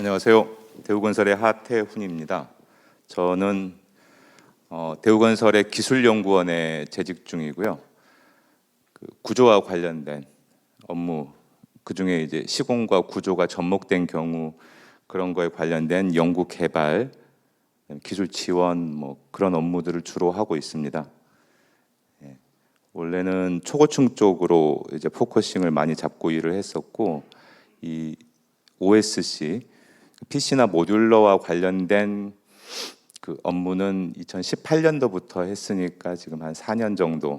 안녕하세요. 대우건설의 하태훈입니다. 저는 대우건설의 기술연구원에 재직 중이고요. 구조와 관련된 업무, 그중에 이제 시공과 구조가 접목된 경우 그런 거에 관련된 연구 개발, 기술 지원 그런 업무들을 주로 하고 있습니다. 원래는 초고층 쪽으로 이제 포커싱을 많이 잡고 일을 했었고, 이 OSC PC나 모듈러와 관련된 그 업무는 2018년도부터 했으니까 지금 한 4년 정도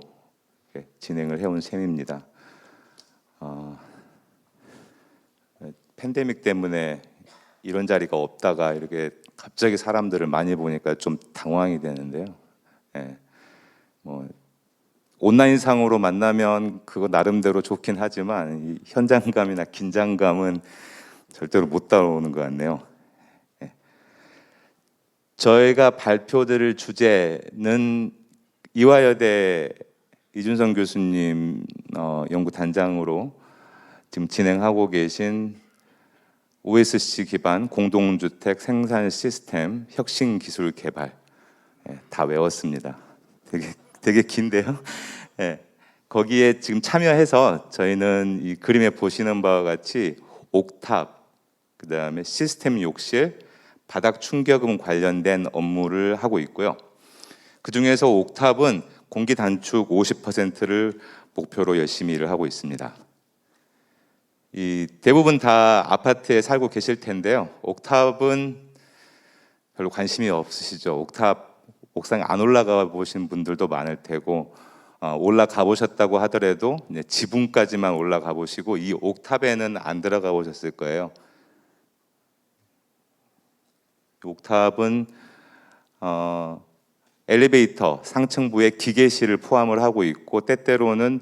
진행을 해온 셈입니다. 팬데믹 때문에 이런 자리가 없다가 이렇게 갑자기 사람들을 많이 보니까 좀 당황이 되는데요. 온라인상으로 만나면 그거 나름대로 좋긴 하지만 이 현장감이나 긴장감은 절대로 못 따라오는 것 같네요. 저희가 발표드릴 주제는 이화여대 이준성 교수님 연구단장으로 지금 진행하고 계신 OSC 기반 공동주택 생산 시스템 혁신 기술 개발, 다 외웠습니다. 되게 긴데요. 거기에 지금 참여해서 저희는 이 그림에 보시는 바와 같이 옥탑, 그 다음에 시스템 욕실, 바닥 충격음 관련된 업무를 하고 있고요. 그 중에서 옥탑은 공기 단축 50%를 목표로 열심히 일을 하고 있습니다. 이 대부분 다 아파트에 살고 계실 텐데요. 옥탑은 별로 관심이 없으시죠. 옥탑 옥상에 안 올라가 보신 분들도 많을 테고, 올라가 보셨다고 하더라도 지붕까지만 올라가 보시고 이 옥탑에는 안 들어가 보셨을 거예요. 옥탑은 엘리베이터 상층부에 기계실을 포함을 하고 있고 때때로는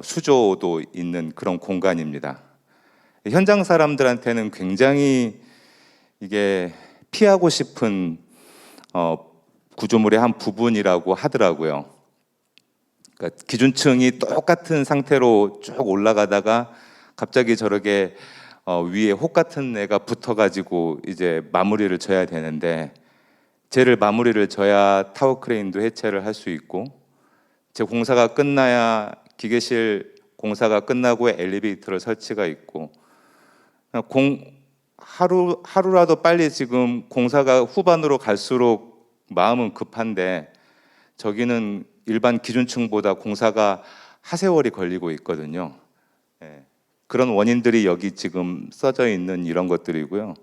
수조도 있는 그런 공간입니다. 현장 사람들한테는 굉장히 이게 피하고 싶은 구조물의 한 부분이라고 하더라고요. 그러니까 기준층이 똑같은 상태로 쭉 올라가다가 갑자기 저렇게 위에 혹 같은 애가 붙어가지고 이제 마무리를 져야 되는데, 쟤를 마무리를 져야 타워 크레인도 해체를 할 수 있고, 제 공사가 끝나야 기계실 공사가 끝나고 엘리베이터를 설치가 있고, 하루라도 빨리 지금 공사가 후반으로 갈수록 마음은 급한데 저기는 일반 기준층보다 공사가 하세월이 걸리고 있거든요. 그런 원인들이 여기 지금 써져 있는 이런 것들이고요.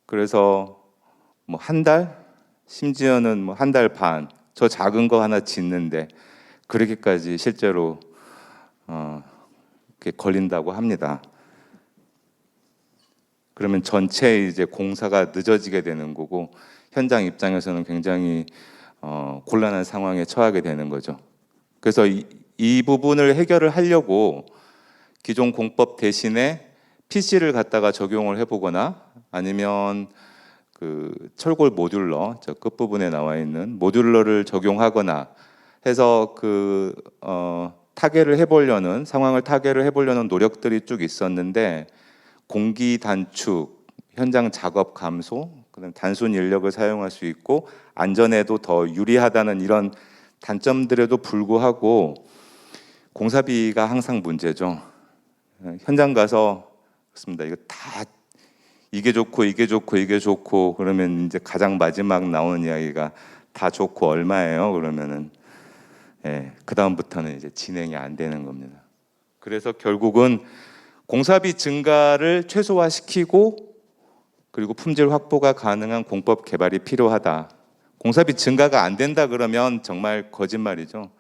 그래서 한 달, 심지어는 한 달 반, 저 작은 거 하나 짓는데 그렇게까지 실제로 이렇게 걸린다고 합니다. 그러면 전체 이제 공사가 늦어지게 되는 거고, 현장 입장에서는 굉장히 곤란한 상황에 처하게 되는 거죠. 그래서 이 부분을 해결을 하려고 기존 공법 대신에 PC를 갖다가 적용을 해보거나, 아니면 그 철골 모듈러, 저 끝부분에 나와 있는 모듈러를 적용하거나 해서 그 타개를 해보려는, 상황을 타개를 해보려는 노력들이 쭉 있었는데, 공기 단축, 현장 작업 감소, 그다음 단순 인력을 사용할 수 있고 안전에도 더 유리하다는 이런 단점들에도 불구하고 공사비가 항상 문제죠. 현장 가서 그렇습니다. 이거 다 이게 좋고 이게 좋고 이게 좋고 그러면 이제 가장 마지막 나오는 이야기가 다 좋고 얼마예요? 그러면은 그 다음부터는 이제 진행이 안 되는 겁니다. 그래서 결국은 공사비 증가를 최소화시키고, 그리고 품질 확보가 가능한 공법 개발이 필요하다. 공사비 증가가 안 된다 그러면 정말 거짓말이죠.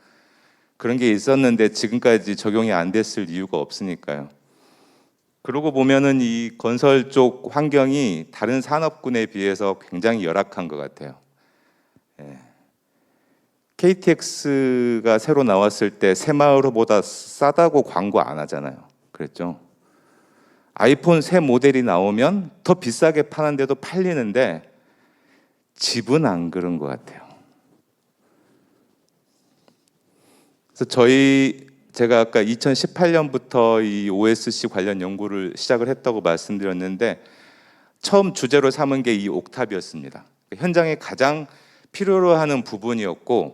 그런 게 있었는데 지금까지 적용이 안 됐을 이유가 없으니까요. 그러고 보면은 이 건설 쪽 환경이 다른 산업군에 비해서 굉장히 열악한 것 같아요. KTX가 새로 나왔을 때 새마을호보다 싸다고 광고 안 하잖아요. 그랬죠. 아이폰 새 모델이 나오면 더 비싸게 파는데도 팔리는데 집은 안 그런 것 같아요. 그래서 제가 아까 2018년부터 이 OSC 관련 연구를 시작을 했다고 말씀드렸는데, 처음 주제로 삼은 게 이 옥탑이었습니다. 현장에 가장 필요로 하는 부분이었고,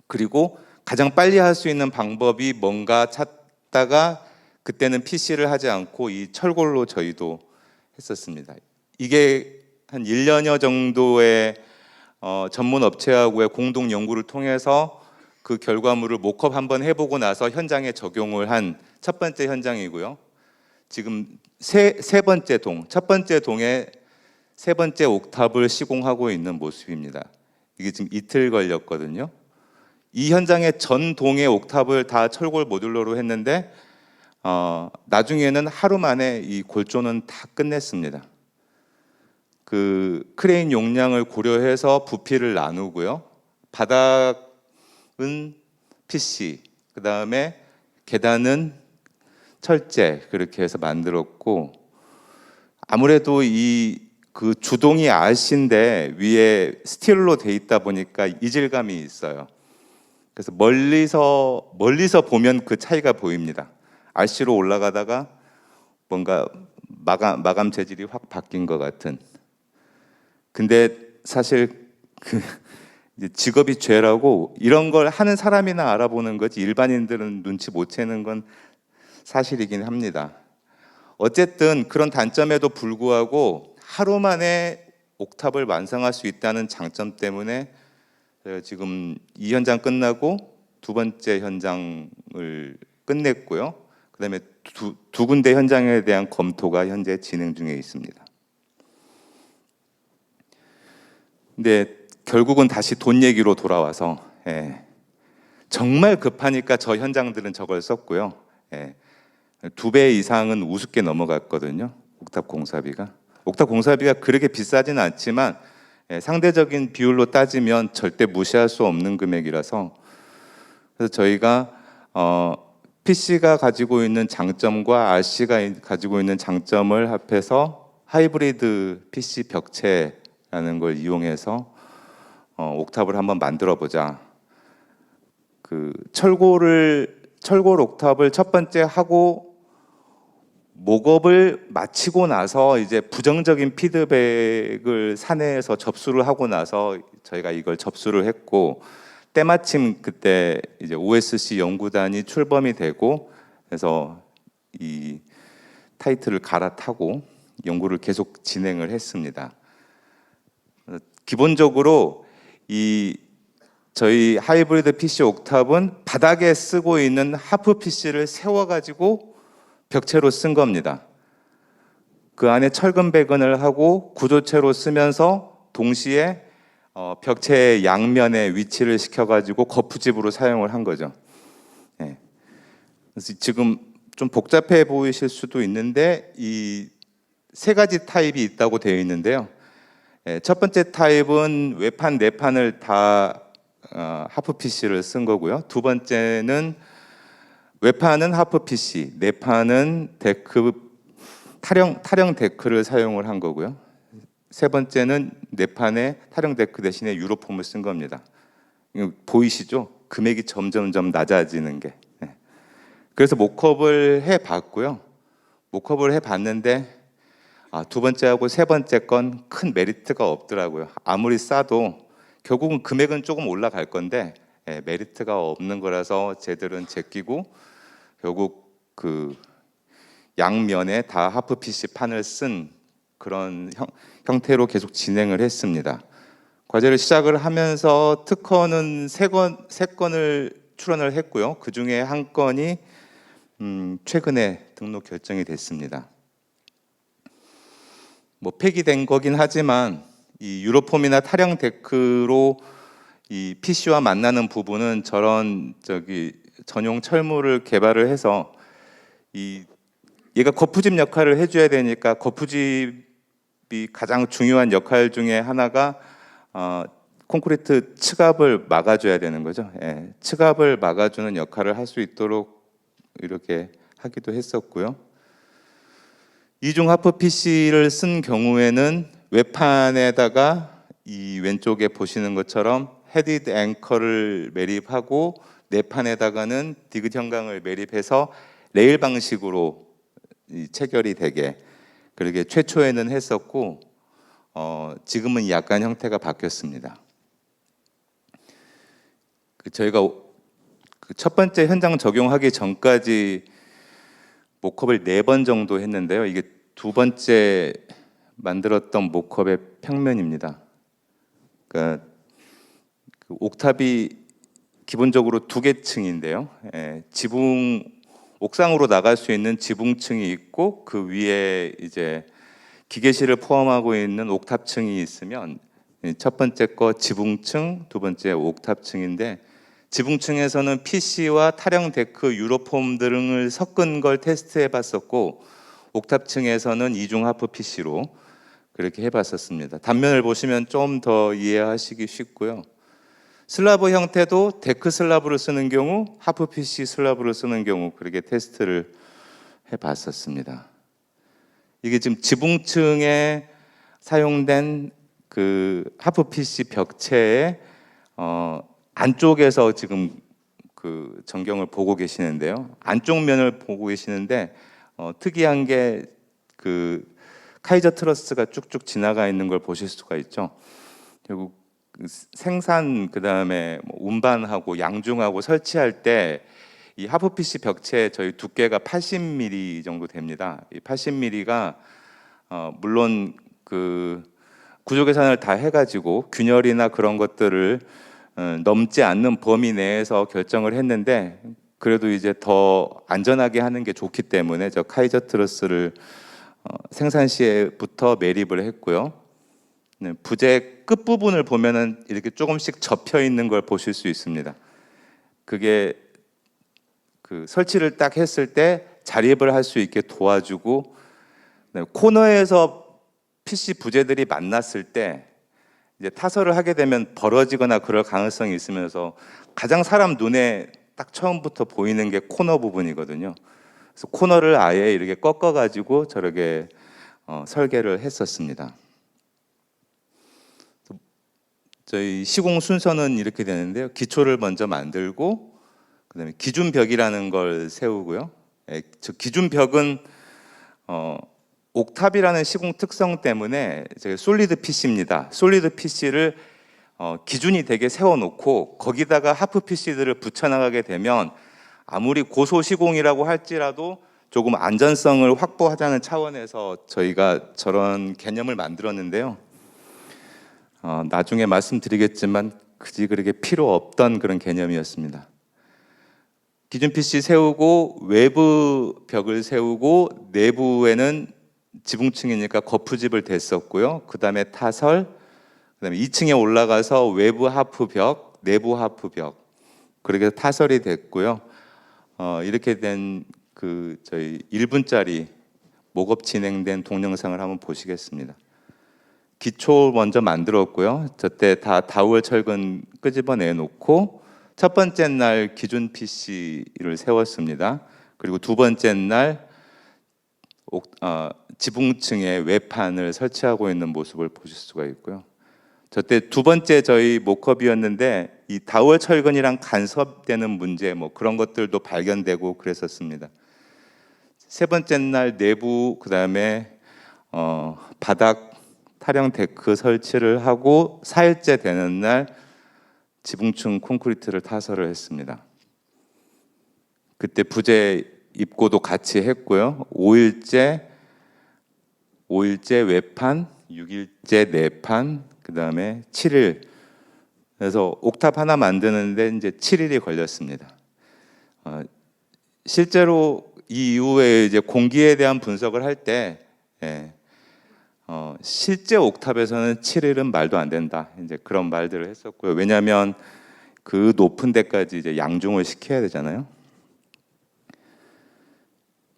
그리고 가장 빨리 할 수 있는 방법이 뭔가 찾다가 그때는 PC를 하지 않고 이 철골로 저희도 했었습니다. 이게 한 1년여 정도의 전문 업체하고의 공동 연구를 통해서 그 결과물을 모컵 한번 해보고 나서 현장에 적용을 한 첫 번째 현장이고요. 지금 세 번째 동, 첫 번째 동에 세 번째 옥탑을 시공하고 있는 모습입니다. 이게 지금 이틀 걸렸거든요. 이 현장의 전 동의 옥탑을 다 철골 모듈러로 했는데 나중에는 하루 만에 이 골조는 다 끝냈습니다. 그 크레인 용량을 고려해서 부피를 나누고요. 바닥은 PC, 그 다음에 계단은 철제, 그렇게 해서 만들었고, 아무래도 이 그 주동이 RC인데 위에 스틸로 돼 있다 보니까 이질감이 있어요. 그래서 멀리서 보면 그 차이가 보입니다. RC로 올라가다가 뭔가 마감 재질이 확 바뀐 것 같은. 근데 사실 그 이제 직업이 죄라고 이런 걸 하는 사람이나 알아보는 거지 일반인들은 눈치 못 채는 건 사실이긴 합니다. 어쨌든 그런 단점에도 불구하고 하루 만에 옥탑을 완성할 수 있다는 장점 때문에 제가 지금 이 현장 끝나고 두 번째 현장을 끝냈고요. 그다음에 두 군데 현장에 대한 검토가 현재 진행 중에 있습니다. 근데 결국은 다시 돈 얘기로 돌아와서 정말 급하니까 저 현장들은 저걸 썼고요. 2배 이상은 우습게 넘어갔거든요. 옥탑 공사비가. 옥탑 공사비가 그렇게 비싸지는 않지만 상대적인 비율로 따지면 절대 무시할 수 없는 금액이라서, 그래서 저희가 PC가 가지고 있는 장점과 RC가 가지고 있는 장점을 합해서 하이브리드 PC 벽체라는 걸 이용해서 옥탑을 한번 만들어 보자. 그 철골 옥탑을 첫 번째 하고 목업을 마치고 나서 이제 부정적인 피드백을 사내에서 접수를 하고 나서 저희가 이걸 접수를 했고, 때마침 그때 이제 OSC 연구단이 출범이 되고, 그래서 이 타이틀을 갈아타고 연구를 계속 진행을 했습니다. 기본적으로 이 저희 하이브리드 PC 옥탑은 바닥에 쓰고 있는 하프 PC를 세워가지고 벽체로 쓴 겁니다. 그 안에 철근 배근을 하고 구조체로 쓰면서 동시에 벽체의 양면에 위치를 시켜가지고 거푸집으로 사용을 한 거죠. 그래서 지금 좀 복잡해 보이실 수도 있는데 이 세 가지 타입이 있다고 되어 있는데요. 첫 번째 타입은 외판, 내판을 다 하프 PC를 쓴 거고요. 두 번째는 외판은 하프 PC, 내판은 데크 타령 데크를 사용을 한 거고요. 세 번째는 내판에 타령 데크 대신에 유로폼을 쓴 겁니다. 이거 보이시죠? 금액이 점점 낮아지는 게. 그래서 모컵을 해봤고요. 모컵을 해봤는데 두 번째하고 세 번째 건 큰 메리트가 없더라고요. 아무리 싸도 결국은 금액은 조금 올라갈 건데 메리트가 없는 거라서 쟤들은 제끼고 결국 그 양면에 다 하프 PC 판을 쓴 그런 형태로 계속 진행을 했습니다. 과제를 시작을 하면서 특허는 세 건을 출원을 했고요. 그 중에 한 건이 최근에 등록 결정이 됐습니다. 뭐 폐기된 거긴 하지만 이 유로폼이나 타령 데크로 이 PC와 만나는 부분은 저런 전용 철물을 개발을 해서 얘가 거푸집 역할을 해줘야 되니까 거푸집이 가장 중요한 역할 중에 하나가 콘크리트 측압을 막아줘야 되는 거죠. 측압을 막아주는 역할을 할 수 있도록 이렇게 하기도 했었고요. 이중 하프 PC를 쓴 경우에는 외판에다가 이 왼쪽에 보시는 것처럼 헤디드 앵커를 매립하고 내판에다가는 디귿 형광을 매립해서 레일 방식으로 체결이 되게, 그러게 최초에는 했었고 지금은 약간 형태가 바뀌었습니다. 저희가 그 첫 번째 현장 적용하기 전까지 모컵을 4번 정도 했는데요. 이게 두 번째 만들었던 모컵의 평면입니다. 그러니까 그 옥탑이 기본적으로 2개 층인데요. 지붕 옥상으로 나갈 수 있는 지붕층이 있고 그 위에 이제 기계실을 포함하고 있는 옥탑층이 있으면 첫 번째 거 지붕층, 두 번째 옥탑층인데 지붕층에서는 PC와 타령 데크, 유로폼 등을 섞은 걸 테스트해 봤었고 옥탑층에서는 이중 하프 PC로 그렇게 해봤었습니다. 단면을 보시면 좀 더 이해하시기 쉽고요. 슬라브 형태도 데크 슬라브를 쓰는 경우, 하프 PC 슬라브를 쓰는 경우 그렇게 테스트를 해봤었습니다. 이게 지금 지붕층에 사용된 그 하프 PC 벽체의 안쪽에서 지금 그 전경을 보고 계시는데요. 안쪽 면을 보고 계시는데 특이한 게 그 카이저 트러스가 쭉쭉 지나가 있는 걸 보실 수가 있죠. 결국 생산 그다음에 운반하고 양중하고 설치할 때 이 하프 PC 벽체 저희 두께가 80mm 정도 됩니다. 이 80mm가 물론 그 구조 계산을 다 해가지고 균열이나 그런 것들을 넘지 않는 범위 내에서 결정을 했는데 그래도 이제 더 안전하게 하는 게 좋기 때문에 저 카이저 트러스를 생산 시에부터 매립을 했고요. 부재 끝 부분을 보면은 이렇게 조금씩 접혀 있는 걸 보실 수 있습니다. 그게 그 설치를 딱 했을 때 자립을 할 수 있게 도와주고 코너에서 PC 부재들이 만났을 때 이제 타설을 하게 되면 벌어지거나 그럴 가능성이 있으면서 가장 사람 눈에 딱 처음부터 보이는 게 코너 부분이거든요. 그래서 코너를 아예 이렇게 꺾어 가지고 저렇게 설계를 했었습니다. 저희 시공 순서는 이렇게 되는데요. 기초를 먼저 만들고 그다음에 기준벽이라는 걸 세우고요. 저 기준벽은 옥탑이라는 시공 특성 때문에 제가 솔리드 PC입니다. 솔리드 PC를 기준이 되게 세워놓고 거기다가 하프 PC들을 붙여나가게 되면 아무리 고소 시공이라고 할지라도 조금 안전성을 확보하자는 차원에서 저희가 저런 개념을 만들었는데요. 나중에 말씀드리겠지만 그지 그렇게 필요 없던 그런 개념이었습니다. 기준 PC 세우고 외부 벽을 세우고 내부에는 지붕층이니까 거푸집을 댔었고요. 그 다음에 타설, 그 다음에 2층에 올라가서 외부 하프 벽, 내부 하프 벽 그렇게 타설이 됐고요. 이렇게 된 그 저희 1분짜리 목업 진행된 동영상을 한번 보시겠습니다. 기초 먼저 만들었고요. 저때 다 다우얼 철근 끄집어내 놓고 첫 번째 날 기준 PC를 세웠습니다. 그리고 두 번째 날 지붕층에 외판을 설치하고 있는 모습을 보실 수가 있고요. 저때 두 번째 저희 모컵이었는데 이 다우얼 철근이랑 간섭되는 문제 뭐 그런 것들도 발견되고 그랬었습니다. 세 번째 날 내부 그다음에 바닥 타령 데크 설치를 하고 4일째 되는 날 지붕층 콘크리트를 타설을 했습니다. 그때 부재 입고도 같이 했고요. 5일째 외판, 6일째 내판, 그다음에 7일. 그래서 옥탑 하나 만드는데 이제 7일이 걸렸습니다. 실제로 이 이후에 이제 공기에 대한 분석을 할 때 실제 옥탑에서는 7일은 말도 안 된다. 이제 그런 말들을 했었고요. 왜냐하면 그 높은 데까지 이제 양중을 시켜야 되잖아요.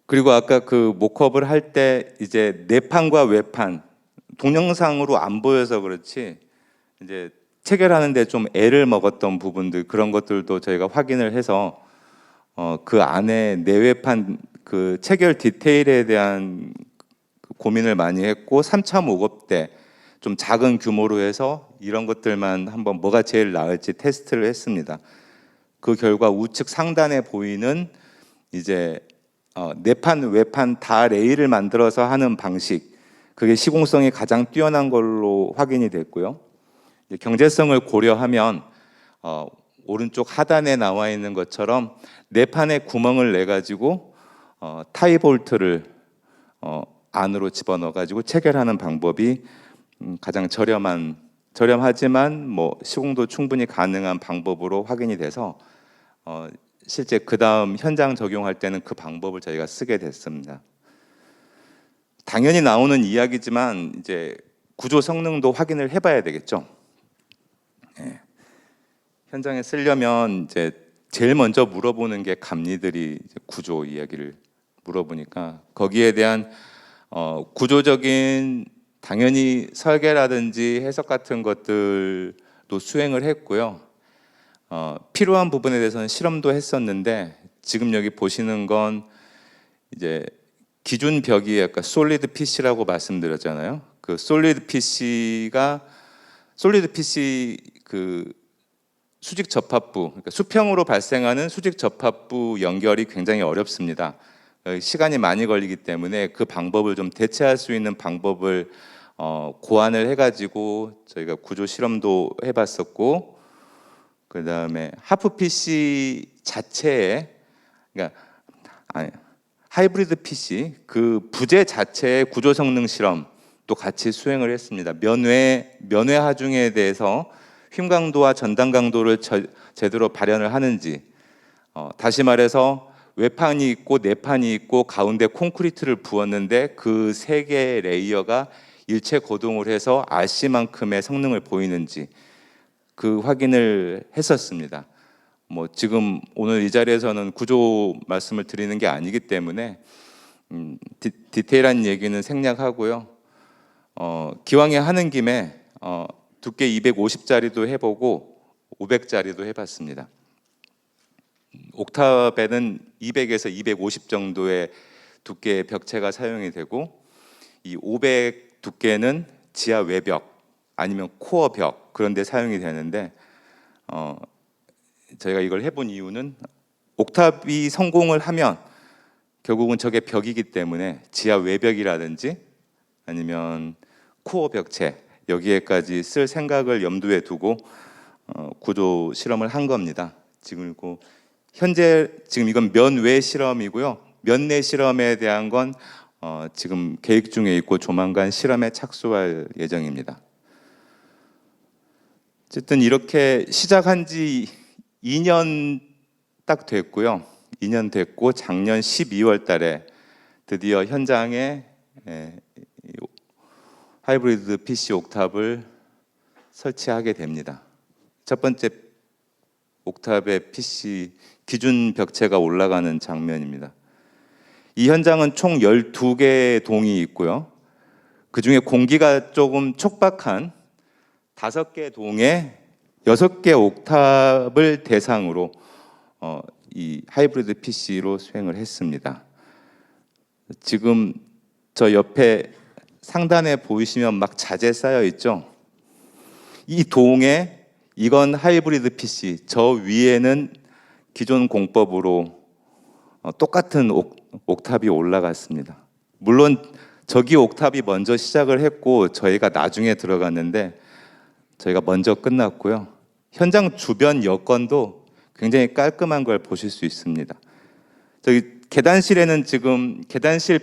그리고 아까 그 모컵을 할 때 이제 내판과 외판 동영상으로 안 보여서 그렇지 이제 체결하는데 좀 애를 먹었던 부분들 그런 것들도 저희가 확인을 해서 그 안에 내외판 그 체결 디테일에 대한 고민을 많이 했고 3차 모급 때 좀 작은 규모로 해서 이런 것들만 한번 뭐가 제일 나을지 테스트를 했습니다. 그 결과 우측 상단에 보이는 이제 내판 외판 다 레일을 만들어서 하는 방식 그게 시공성이 가장 뛰어난 걸로 확인이 됐고요. 경제성을 고려하면 오른쪽 하단에 나와 있는 것처럼 네 판에 구멍을 내 가지고 타이 볼트를 안으로 집어넣어 가지고 체결하는 방법이 가장 저렴하지만 뭐 시공도 충분히 가능한 방법으로 확인이 돼서 실제 그 다음 현장 적용할 때는 그 방법을 저희가 쓰게 됐습니다. 당연히 나오는 이야기지만 이제 구조 성능도 확인을 해봐야 되겠죠. 예. 현장에 쓰려면 이제 제일 먼저 물어보는 게 감리들이 이제 구조 이야기를 물어보니까 거기에 대한 구조적인 당연히 설계라든지 해석 같은 것들도 수행을 했고요. 필요한 부분에 대해서는 실험도 했었는데 지금 여기 보시는 건 이제 기준 벽이 약간 솔리드 PC라고 말씀드렸잖아요. 그 솔리드 PC 그 수직 접합부, 그러니까 수평으로 발생하는 수직 접합부 연결이 굉장히 어렵습니다. 시간이 많이 걸리기 때문에 그 방법을 좀 대체할 수 있는 방법을 고안을 해가지고 저희가 구조 실험도 해봤었고, 그 다음에 하프 PC 자체에, 그러니까 하이브리드 PC 그 부재 자체의 구조 성능 실험도 같이 수행을 했습니다. 면외 하중에 대해서 휨 강도와 전단 강도를 제대로 발현을 하는지, 다시 말해서 외판이 있고 내판이 있고 가운데 콘크리트를 부었는데 그 세 개의 레이어가 일체 고동을 해서 RC만큼의 성능을 보이는지 그 확인을 했었습니다. 뭐 지금 오늘 이 자리에서는 구조 말씀을 드리는 게 아니기 때문에 디테일한 얘기는 생략하고요. 기왕에 하는 김에 두께 250짜리도 해보고 500짜리도 해봤습니다. 옥탑에는 200에서 250 정도의 두께의 벽체가 사용이 되고 이 500 두께는 지하 외벽 아니면 코어 벽 그런 데 사용이 되는데 저희가 이걸 해본 이유는 옥탑이 성공을 하면 결국은 저게 벽이기 때문에 지하 외벽이라든지 아니면 코어 벽체 여기에까지 쓸 생각을 염두에 두고 구조 실험을 한 겁니다. 현재 이건 면외 실험이고요. 면내 실험에 대한 건 지금 계획 중에 있고 조만간 실험에 착수할 예정입니다. 어쨌든 이렇게 시작한 지 2년 딱 됐고요. 2년 됐고 작년 12월 달에 드디어 현장에 하이브리드 PC 옥탑을 설치하게 됩니다. 첫 번째 옥탑의 PC 기준 벽체가 올라가는 장면입니다. 이 현장은 총 12개의 동이 있고요. 그중에 공기가 조금 촉박한 5개 동에 6개 옥탑을 대상으로 이 하이브리드 PC로 수행을 했습니다. 지금 저 옆에 상단에 보이시면 막 자재 쌓여 있죠. 이 동에 이건 하이브리드 PC, 저 위에는 기존 공법으로 똑같은 옥탑이 올라갔습니다. 물론 저기 옥탑이 먼저 시작을 했고 저희가 나중에 들어갔는데 저희가 먼저 끝났고요. 현장 주변 여건도 굉장히 깔끔한 걸 보실 수 있습니다. 저기 계단실에는 지금 계단실은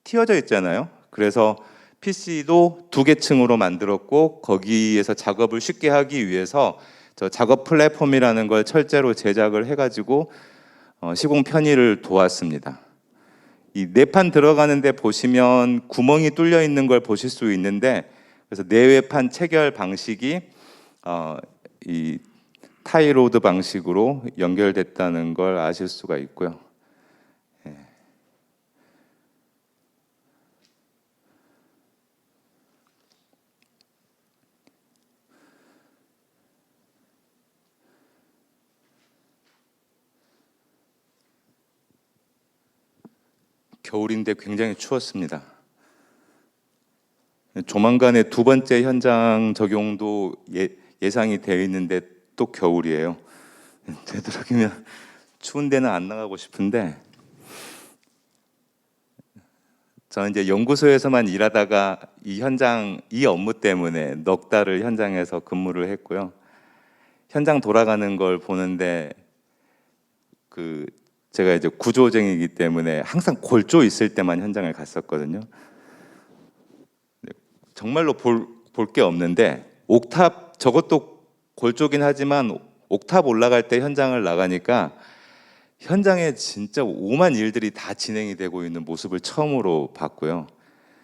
튀어져 있잖아요. 그래서 PC도 2개 층으로 만들었고 거기에서 작업을 쉽게 하기 위해서 저 작업 플랫폼이라는 걸 철제로 제작을 해가지고 시공 편의를 도왔습니다. 이 내판 들어가는데 보시면 구멍이 뚫려 있는 걸 보실 수 있는데 그래서 내외판 체결 방식이 이 타이로드 방식으로 연결됐다는 걸 아실 수가 있고요. 겨울인데 굉장히 추웠습니다. 조만간에 두 번째 현장 적용도 예상이 되어 있는데 또 겨울이에요. 되도록이면 추운 데는 안 나가고 싶은데 저는 이제 연구소에서만 일하다가 이 현장 이 업무 때문에 넉 달을 현장에서 근무를 했고요. 현장 돌아가는 걸 보는데 제가 이제 구조쟁이기 때문에 항상 골조 있을 때만 현장을 갔었거든요. 정말로 볼 게 없는데 옥탑 저것도 골조긴 하지만 옥탑 올라갈 때 현장을 나가니까 현장에 진짜 오만 일들이 다 진행이 되고 있는 모습을 처음으로 봤고요.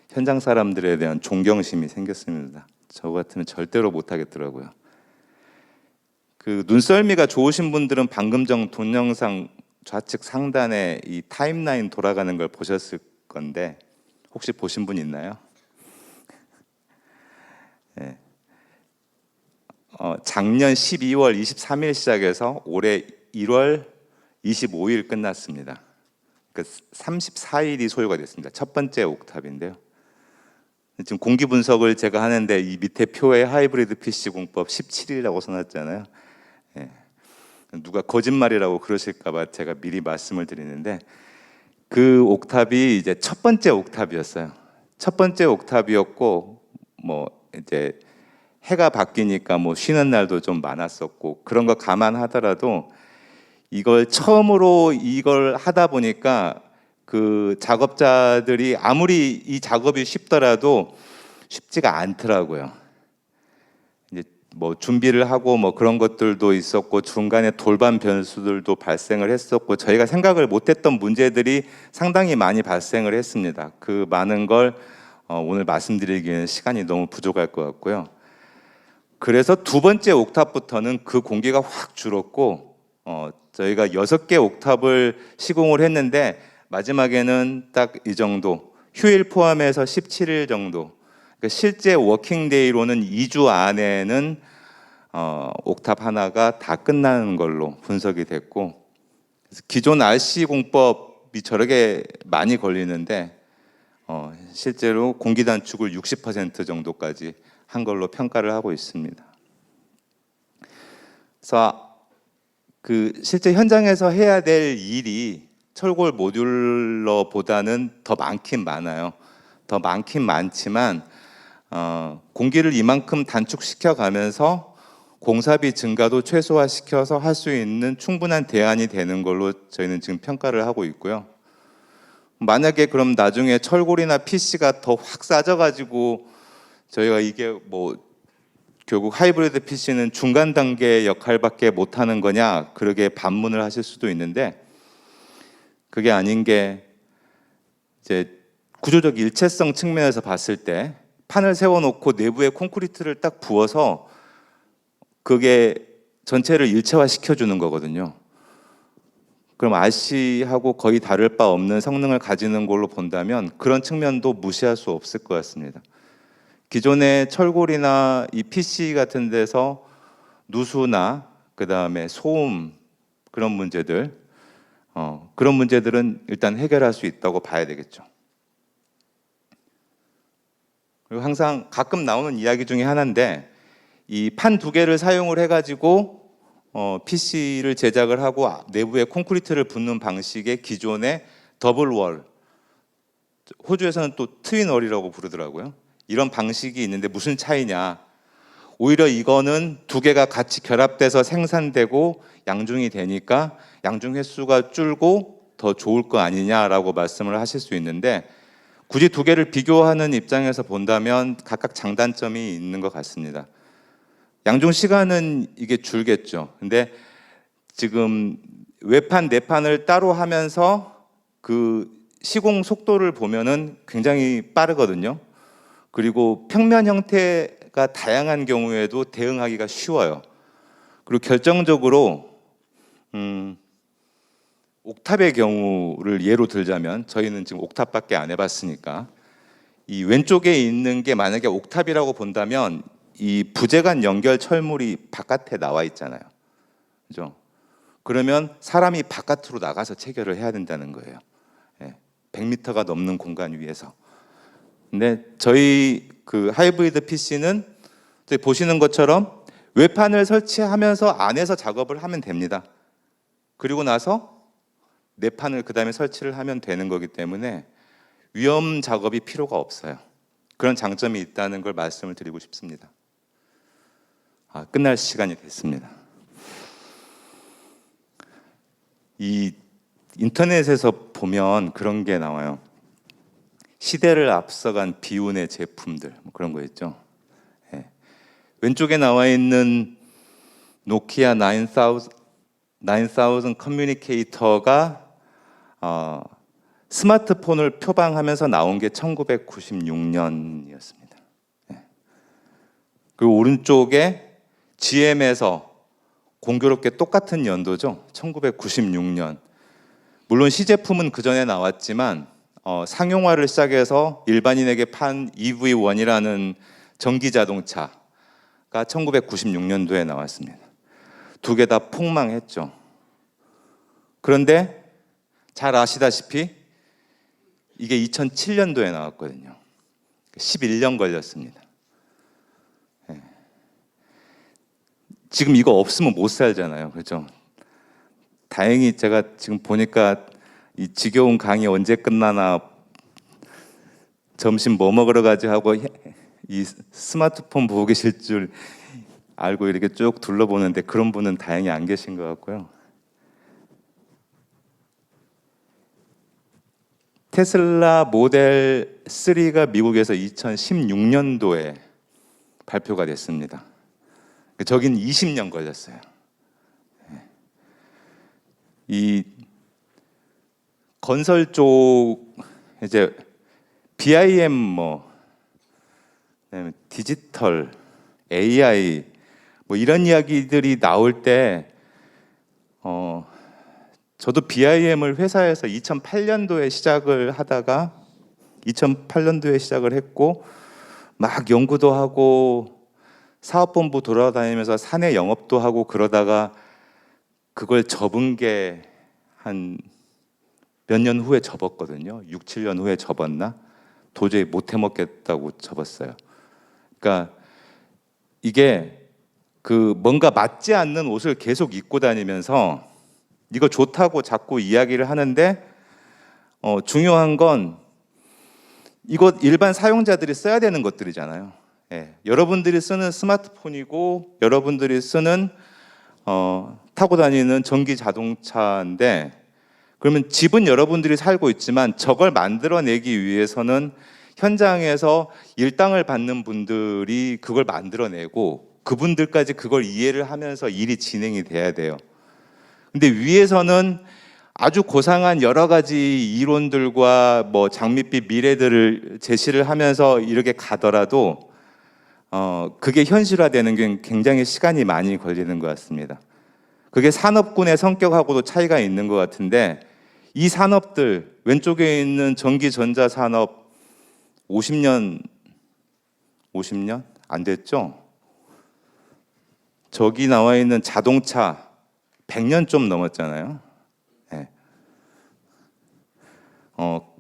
현장 사람들에 대한 존경심이 생겼습니다. 저 같으면 절대로 못 하겠더라고요. 그 눈썰미가 좋으신 분들은 방금 전 동영상 좌측 상단에 이 타임라인 돌아가는 걸 보셨을 건데 혹시 보신 분 있나요? 네. 작년 12월 23일 시작해서 올해 1월 25일 끝났습니다. 그 34일이 소요가 됐습니다. 첫 번째 옥탑인데요. 지금 공기 분석을 제가 하는데 이 밑에 표에 하이브리드 PC 공법 17이라고 써놨잖아요. 예. 누가 거짓말이라고 그러실까봐 제가 미리 말씀을 드리는데 그 옥탑이 이제 첫 번째 옥탑이었어요. 첫 번째 옥탑이었고 뭐 이제 해가 바뀌니까 뭐 쉬는 날도 좀 많았었고 그런 거 감안하더라도 이걸 처음으로 이걸 하다 보니까 그 작업자들이 아무리 이 작업이 쉽더라도 쉽지가 않더라고요. 이제 뭐 준비를 하고 뭐 그런 것들도 있었고 중간에 돌발 변수들도 발생을 했었고 저희가 생각을 못했던 문제들이 상당히 많이 발생을 했습니다. 그 많은 걸 오늘 말씀드리기에는 시간이 너무 부족할 것 같고요. 그래서 두 번째 옥탑부터는 그 공기가 확 줄었고 저희가 6개 옥탑을 시공을 했는데 마지막에는 딱 이 정도, 휴일 포함해서 17일 정도. 그러니까 실제 워킹데이로는 2주 안에는 옥탑 하나가 다 끝나는 걸로 분석이 됐고 기존 RC 공법이 저렇게 많이 걸리는데 실제로 공기 단축을 60% 정도까지 한 걸로 평가를 하고 있습니다. 그래서 그 실제 현장에서 해야 될 일이 철골 모듈러보다는 더 많긴 많아요. 더 많긴 많지만 공기를 이만큼 단축시켜 가면서 공사비 증가도 최소화시켜서 할 수 있는 충분한 대안이 되는 걸로 저희는 지금 평가를 하고 있고요. 만약에 그럼 나중에 철골이나 PC가 더 확 싸져가지고 저희가 이게 뭐 결국 하이브리드 PC는 중간 단계 역할밖에 못하는 거냐 그렇게 반문을 하실 수도 있는데 그게 아닌 게 이제 구조적 일체성 측면에서 봤을 때 판을 세워놓고 내부에 콘크리트를 딱 부어서 그게 전체를 일체화 시켜주는 거거든요. 그럼 RC하고 거의 다를 바 없는 성능을 가지는 걸로 본다면 그런 측면도 무시할 수 없을 것 같습니다. 기존의 철골이나 이 PC 같은 데서 누수나 그다음에 소음 그런 문제들 그런 문제들은 일단 해결할 수 있다고 봐야 되겠죠. 그리고 항상 가끔 나오는 이야기 중에 하나인데 이 판 두 개를 사용을 해가지고 PC를 제작을 하고 내부에 콘크리트를 붓는 방식의 기존의 더블월, 호주에서는 또 트윈월이라고 부르더라고요. 이런 방식이 있는데 무슨 차이냐? 오히려 이거는 두 개가 같이 결합돼서 생산되고 양중이 되니까 양중 횟수가 줄고 더 좋을 거 아니냐라고 말씀을 하실 수 있는데 굳이 두 개를 비교하는 입장에서 본다면 각각 장단점이 있는 것 같습니다. 양중 시간은 이게 줄겠죠. 근데 지금 외판, 내판을 따로 하면서 그 시공 속도를 보면은 굉장히 빠르거든요. 그리고 평면 형태가 다양한 경우에도 대응하기가 쉬워요. 그리고 결정적으로 옥탑의 경우를 예로 들자면 저희는 지금 옥탑밖에 안 해봤으니까 이 왼쪽에 있는 게 만약에 옥탑이라고 본다면 이 부재관 연결 철물이 바깥에 나와 있잖아요. 그죠? 그러면 사람이 바깥으로 나가서 체결을 해야 된다는 거예요. 100m가 넘는 공간 위에서. 근데 저희 그 하이브리드 PC는 보시는 것처럼 외판을 설치하면서 안에서 작업을 하면 됩니다. 그리고 나서 내판을 그 다음에 설치를 하면 되는 거기 때문에 위험 작업이 필요가 없어요. 그런 장점이 있다는 걸 말씀을 드리고 싶습니다. 끝날 시간이 됐습니다. 이 인터넷에서 보면 그런 게 나와요. 시대를 앞서간 비운의 제품들, 그런 거 있죠. 왼쪽에 나와 있는 노키아 9000 커뮤니케이터가 스마트폰을 표방하면서 나온 게 1996년이었습니다. 그리고 오른쪽에 GM에서 공교롭게 똑같은 연도죠. 1996년. 물론 시제품은 그 전에 나왔지만 상용화를 시작해서 일반인에게 판 EV1이라는 전기 자동차가 1996년도에 나왔습니다. 두 개 다 폭망했죠. 그런데 잘 아시다시피 이게 2007년도에 나왔거든요. 11년 걸렸습니다. 지금 이거 없으면 못 살잖아요. 그렇죠? 다행히 제가 지금 보니까 이 지겨운 강의 언제 끝나나 점심 뭐 먹으러 가지 하고 이 스마트폰 보고 계실 줄 알고 이렇게 쭉 둘러보는데 그런 분은 다행히 안 계신 것 같고요. 테슬라 모델 3가 미국에서 2016년도에 발표가 됐습니다. 저긴 20년 걸렸어요. 이 건설 쪽 이제 BIM 그다음에 디지털, AI 이런 이야기들이 나올 때 저도 BIM을 회사에서 2008년도에 시작을 하다가 2008년도에 시작을 했고 막 연구도 하고 사업본부 돌아다니면서 사내 영업도 하고 그러다가 그걸 접은 게 한 몇 년 후에 접었거든요. 6, 7년 후에 접었나? 도저히 못 해먹겠다고 접었어요. 그러니까 이게 뭔가 맞지 않는 옷을 계속 입고 다니면서 이거 좋다고 자꾸 이야기를 하는데 중요한 건 이거 일반 사용자들이 써야 되는 것들이잖아요. 여러분들이 쓰는 스마트폰이고 여러분들이 쓰는 타고 다니는 전기 자동차인데 그러면 집은 여러분들이 살고 있지만 저걸 만들어내기 위해서는 현장에서 일당을 받는 분들이 그걸 만들어내고 그분들까지 그걸 이해를 하면서 일이 진행이 돼야 돼요. 근데 위에서는 아주 고상한 여러 가지 이론들과 장밋빛 미래들을 제시를 하면서 이렇게 가더라도 그게 현실화되는 게 굉장히 시간이 많이 걸리는 것 같습니다. 그게 산업군의 성격하고도 차이가 있는 것 같은데 이 산업들 왼쪽에 있는 전기 전자 산업 50년 안 됐죠? 저기 나와 있는 자동차 100년 좀 넘었잖아요.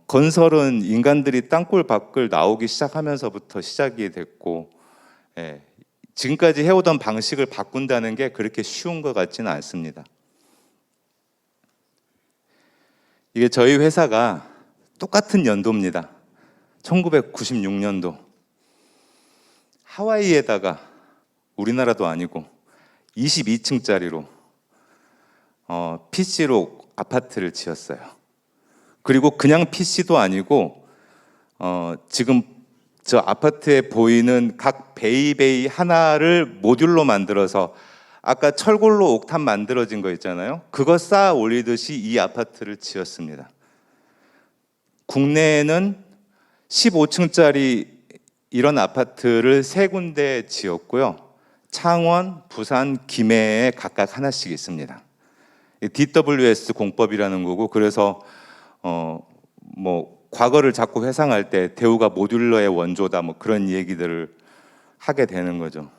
건설은 인간들이 땅굴 밖을 나오기 시작하면서부터 시작이 됐고 지금까지 해오던 방식을 바꾼다는 게 그렇게 쉬운 것 같지는 않습니다. 이게 저희 회사가 똑같은 연도입니다. 1996년도 하와이에다가 우리나라도 아니고 22층짜리로 PC로 아파트를 지었어요. 그리고 그냥 PC도 아니고 지금 저 아파트에 보이는 각 베이 하나를 모듈로 만들어서 아까 철골로 옥탑 만들어진 거 있잖아요. 그거 쌓아 올리듯이 이 아파트를 지었습니다. 국내에는 15층짜리 이런 아파트를 3군데 지었고요. 창원, 부산, 김해에 각각 하나씩 있습니다. DWS 공법이라는 거고 그래서 과거를 자꾸 회상할 때 대우가 모듈러의 원조다 그런 얘기들을 하게 되는 거죠.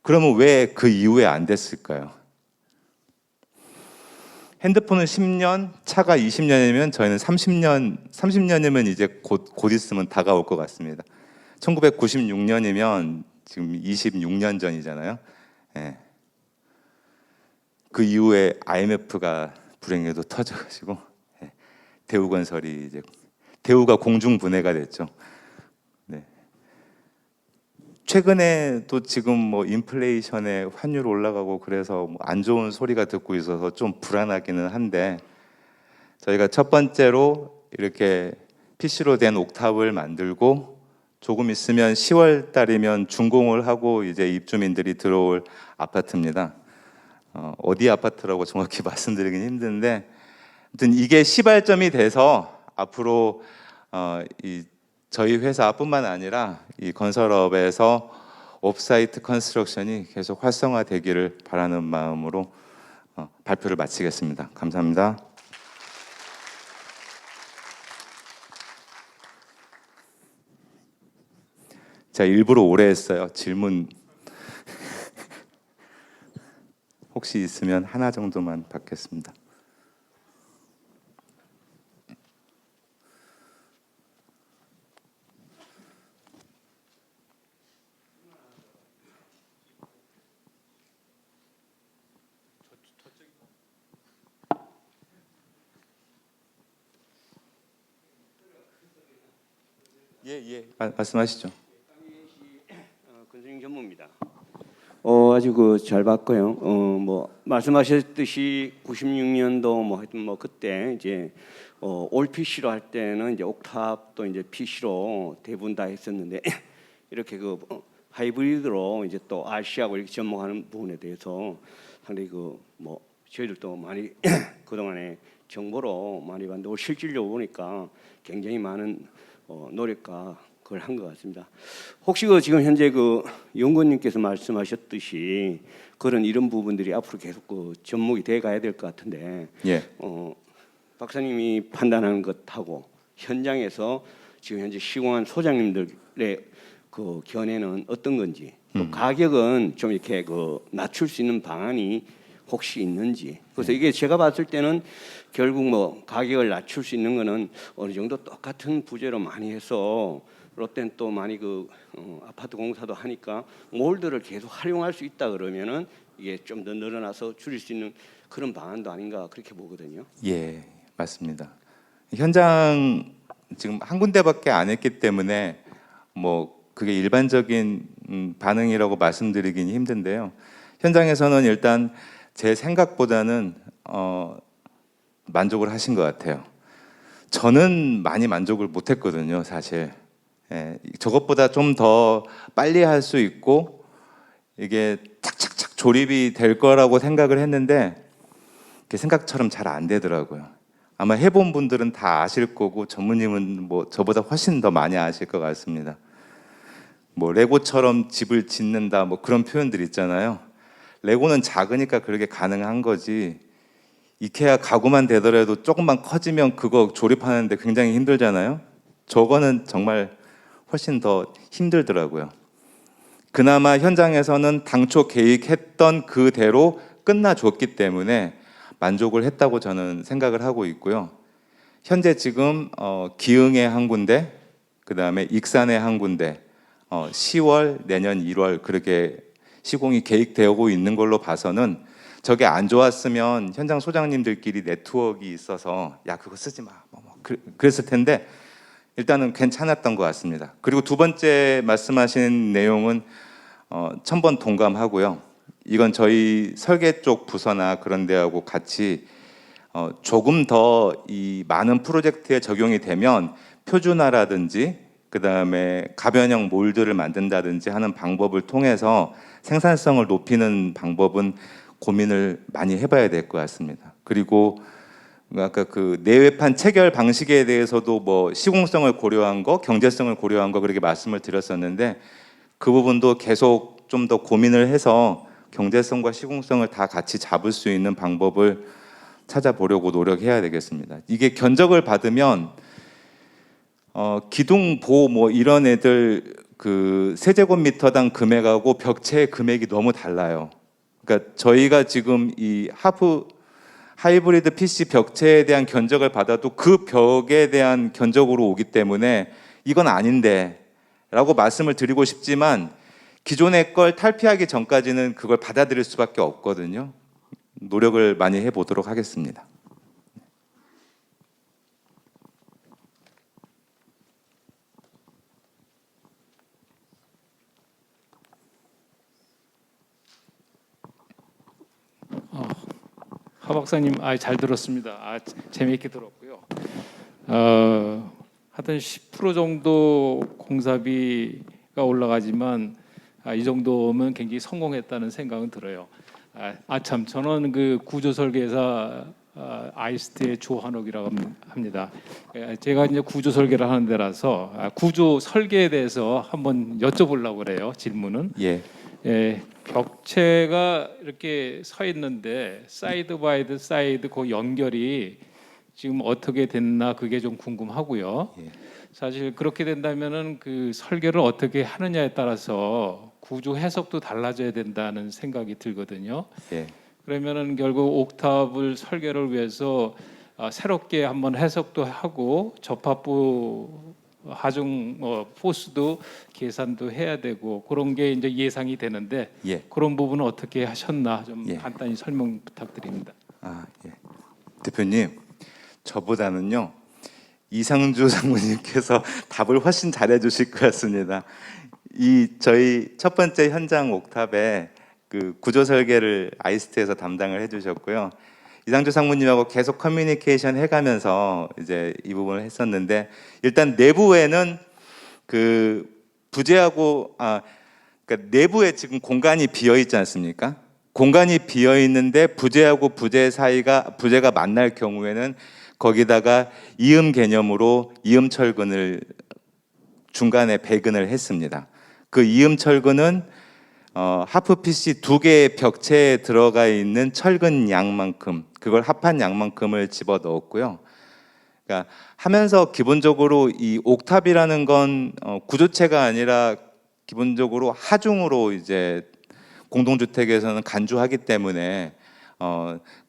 그러면 왜 그 이후에 안 됐을까요? 핸드폰은 10년, 차가 20년이면 저희는 30년이면 이제 곧 있으면 다가올 것 같습니다. 1996년이면 지금 26년 전이잖아요. 그 이후에 IMF가 불행히도 터져가지고 대우건설이 이제 대우가 공중분해가 됐죠. 네. 최근에 또 지금 뭐 인플레이션에 환율 올라가고 그래서 뭐 안 좋은 소리가 듣고 있어서 좀 불안하기는 한데, 저희가 첫 번째로 이렇게 PC로 된 옥탑을 만들고 조금 있으면 10월 달이면 준공을 하고 이제 입주민들이 들어올 아파트입니다. 어디 아파트라고 정확히 말씀드리긴 힘든데, 아무튼 이게 시발점이 돼서 앞으로 저희 회사뿐만 아니라 이 건설업에서 옵사이트 컨스트럭션이 계속 활성화되기를 바라는 마음으로 발표를 마치겠습니다. 감사합니다. 제가 일부러 오래 했어요. 질문 혹시 있으면 하나 정도만 받겠습니다. 예. 말씀하시죠. 건설 전무입니다. 아주 잘 봤고요. 뭐 말씀하셨듯이 96년도 뭐 하여튼 뭐 그때 이제 올 PC로 할 때는 이제 옥탑도 이제 PC로 대부분 다 했었는데 이렇게 하이브리드로 이제 또 RC하고 이렇게 접목하는 부분에 대해서 상당히 뭐 저희들도 많이 그동안에 정보로 많이 봤는데 실질적으로 보니까 굉장히 많은 노력과 그걸 한 것 같습니다. 혹시 지금 현재 연구원님께서 말씀하셨듯이 이런 부분들이 앞으로 계속 접목이 돼 가야 될 것 같은데, 예. 박사님이 판단하는 것하고 현장에서 지금 현재 시공한 소장님들의 견해는 어떤 건지, 또 가격은 좀 이렇게 낮출 수 있는 방안이 혹시 있는지. 그래서 이게 제가 봤을 때는 결국 뭐 가격을 낮출 수 있는 거는 어느 정도 똑같은 부재로 많이 해서 롯데는 또 많이 아파트 공사도 하니까 몰드를 계속 활용할 수 있다 그러면은 이게 좀 더 늘어나서 줄일 수 있는 그런 방안도 아닌가 그렇게 보거든요. 예, 맞습니다. 현장 지금 한 군데밖에 안 했기 때문에 뭐 그게 일반적인 반응이라고 말씀드리긴 힘든데요. 현장에서는 일단 제 생각보다는 만족을 하신 것 같아요. 저는 많이 만족을 못했거든요, 사실. 예, 저것보다 좀 더 빨리 할 수 있고 이게 착착착 조립이 될 거라고 생각을 했는데 그게 생각처럼 잘 안 되더라고요. 아마 해본 분들은 다 아실 거고 전무님은 뭐 저보다 훨씬 더 많이 아실 것 같습니다. 뭐 레고처럼 집을 짓는다 뭐 그런 표현들 있잖아요. 레고는 작으니까 그렇게 가능한 거지. 이케아 가구만 되더라도 조금만 커지면 그거 조립하는데 굉장히 힘들잖아요. 저거는 정말 훨씬 더 힘들더라고요. 그나마 현장에서는 당초 계획했던 그대로 끝나줬기 때문에 만족을 했다고 저는 생각을 하고 있고요. 현재 지금 기흥에 한 군데, 그 다음에 익산에 한 군데, 10월, 내년 1월 그렇게 시공이 계획되고 있는 걸로 봐서는 저게 안 좋았으면 현장 소장님들끼리 네트워크가 있어서 야 그거 쓰지 마, 그랬을 텐데 일단은 괜찮았던 것 같습니다. 그리고 두 번째 말씀하신 내용은 1000번 동감하고요. 이건 저희 설계 쪽 부서나 그런 데하고 같이 조금 더 이 많은 프로젝트에 적용이 되면 표준화라든지 그 다음에 가변형 몰드를 만든다든지 하는 방법을 통해서 생산성을 높이는 방법은 고민을 많이 해봐야 될 것 같습니다. 그리고 아까 내외판 체결 방식에 대해서도 뭐 시공성을 고려한 거, 경제성을 고려한 거 그렇게 말씀을 드렸었는데 그 부분도 계속 좀 더 고민을 해서 경제성과 시공성을 다 같이 잡을 수 있는 방법을 찾아보려고 노력해야 되겠습니다. 이게 견적을 받으면 기둥보 뭐 이런 애들 세제곱미터당 금액하고 벽체 금액이 너무 달라요. 그러니까 저희가 지금 이 하이브리드 PC 벽체에 대한 견적을 받아도 그 벽에 대한 견적으로 오기 때문에 이건 아닌데 라고 말씀을 드리고 싶지만 기존의 걸 탈피하기 전까지는 그걸 받아들일 수밖에 없거든요. 노력을 많이 해보도록 하겠습니다. 하 박사님, 잘 들었습니다. 재미있게 들었고요. 하여튼 10% 정도 공사비가 올라가지만 이 정도면 굉장히 성공했다는 생각은 들어요. 참, 저는 그 구조 설계사 아이스트의 조한옥이라고 합니다. 제가 이제 구조 설계를 하는 데라서 구조 설계에 대해서 한번 여쭤보려고 그래요. 질문은. 예. 벽체가 이렇게 서 있는데 사이드 바이 사이드 그 연결이 지금 어떻게 됐나 그게 좀 궁금하고요. 예. 사실 그렇게 된다면은 그 설계를 어떻게 하느냐에 따라서 구조 해석도 달라져야 된다는 생각이 들거든요. 예. 그러면은 결국 옥탑을 설계를 위해서 새롭게 한번 해석도 하고 접합부 하중 포스도 계산도 해야 되고 그런 게 이제 예상이 되는데 예. 그런 부분은 어떻게 하셨나 좀 예. 간단히 설명 부탁드립니다. 예. 대표님, 저보다는요 이상주 상무님께서 답을 훨씬 잘해 주실 것 같습니다. 저희 첫 번째 현장 옥탑에 그 구조 설계를 아이스트에서 담당을 해주셨고요. 이상주 상무님하고 계속 커뮤니케이션 해가면서 이제 이 부분을 했었는데, 일단 내부에는 그 부재하고 그러니까 내부에 지금 공간이 비어 있지 않습니까? 공간이 비어 있는데 부재하고 부재가 만날 경우에는 거기다가 이음 개념으로 이음 철근을 중간에 배근을 했습니다. 그 이음 철근은 하프 PC 두 개의 벽체에 들어가 있는 철근 양만큼, 그걸 합한 양만큼을 집어 넣었고요. 그러니까 하면서 기본적으로 이 옥탑이라는 건 구조체가 아니라 기본적으로 하중으로 이제 공동주택에서는 간주하기 때문에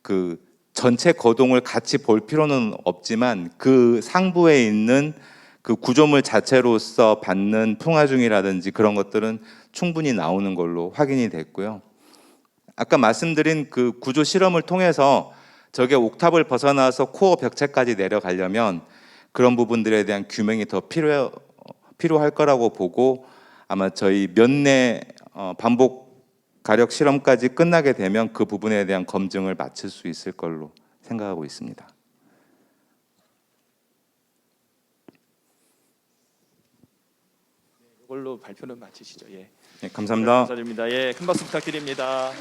그 전체 거동을 같이 볼 필요는 없지만 그 상부에 있는 그 구조물 자체로서 받는 풍하중이라든지 그런 것들은 충분히 나오는 걸로 확인이 됐고요. 아까 말씀드린 그 구조 실험을 통해서 저게 옥탑을 벗어나서 코어 벽체까지 내려가려면 그런 부분들에 대한 규명이 더 필요할 거라고 보고, 아마 저희 면내 반복 가력 실험까지 끝나게 되면 그 부분에 대한 검증을 마칠 수 있을 걸로 생각하고 있습니다. 이걸로 발표는 마치시죠. 예. 네, 감사합니다. 감사드립니다. 예, 큰 박수 부탁드립니다.